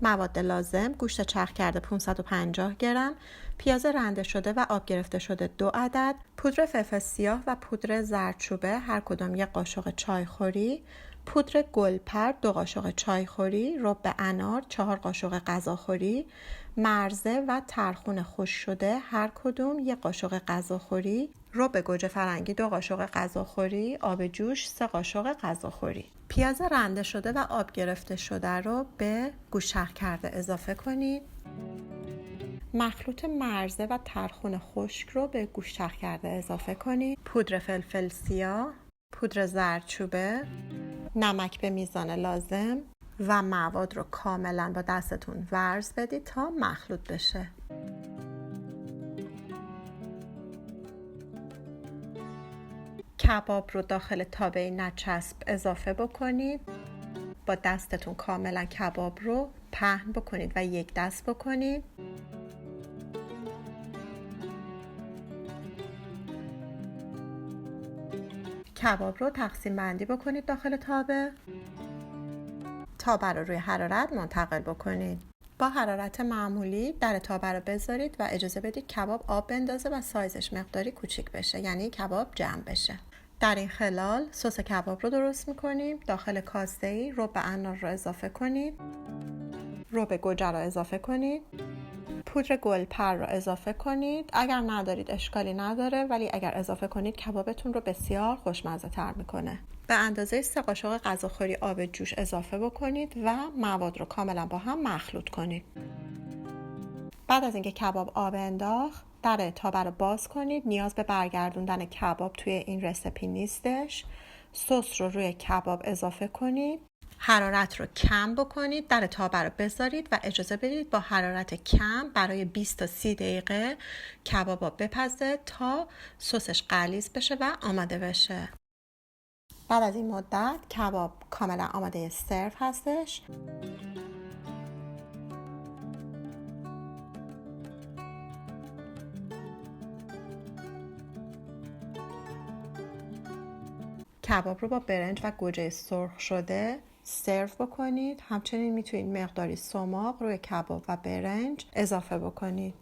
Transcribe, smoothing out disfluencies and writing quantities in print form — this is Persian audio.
مواد لازم: گوشت چرخ کرده 550 گرم، پیاز رنده شده و آب گرفته شده 2 عدد، پودر فلفل سیاه و پودر زردچوبه هر کدام 1 قاشق چایخوری، پودر گلپر 2 قاشق چایخوری، رب انار 4 قاشق غذاخوری، مرزه و ترخون خشک شده هر کدوم 1 قاشق غذاخوری، رب گوجه فرنگی 2 قاشق غذاخوری، آب جوش 3 قاشق غذاخوری. پیاز رنده شده و آب گرفته شده رو به گوشت چرخ کرده اضافه کنید. مخلوط مرزه و ترخون خشک رو به گوشت چرخ کرده اضافه کنید. پودر فلفل سیاه، پودر زردچوبه، نمک به میزان لازم و مواد رو کاملا با دستتون ورز بدید تا مخلوط بشه. کباب رو داخل تابه نچسب اضافه بکنید. با دستتون کاملا کباب رو پهن بکنید و یک دست بکنید. کباب رو تقسیم بندی بکنید داخل تابه. تابه رو روی حرارت منتقل بکنید. با حرارت معمولی در تابه رو بذارید و اجازه بدید کباب آب بندازه و سایزش مقداری کوچیک بشه، یعنی کباب جمع بشه. در این خلال سس کباب رو درست میکنیم. داخل کاسه‌ای رب انار رو اضافه کنید، رب گوجه رو اضافه کنید، پودر گلپر رو اضافه کنید. اگر ندارید اشکالی نداره، ولی اگر اضافه کنید کبابتون رو بسیار خوشمزه تر میکنه. به اندازه 3 قاشق غذاخوری آب جوش اضافه بکنید و مواد رو کاملا با هم مخلوط کنید. بعد از اینکه کباب آب انداخت، در تابه رو باز کنید. نیاز به برگردوندن کباب توی این رسیپی نیستش. سس رو روی کباب اضافه کنید. حرارت رو کم بکنید. در تابه رو بذارید و اجازه بدید با حرارت کم برای 20 تا 30 دقیقه کبابا بپزه تا سسش غلیظ بشه و آماده بشه. بعد از این مدت کباب کاملا آماده سرو هستش. کباب رو با برنج و گوجه سرخ شده سرو بکنید. همچنین میتونید مقداری سماق روی کباب و برنج اضافه بکنید.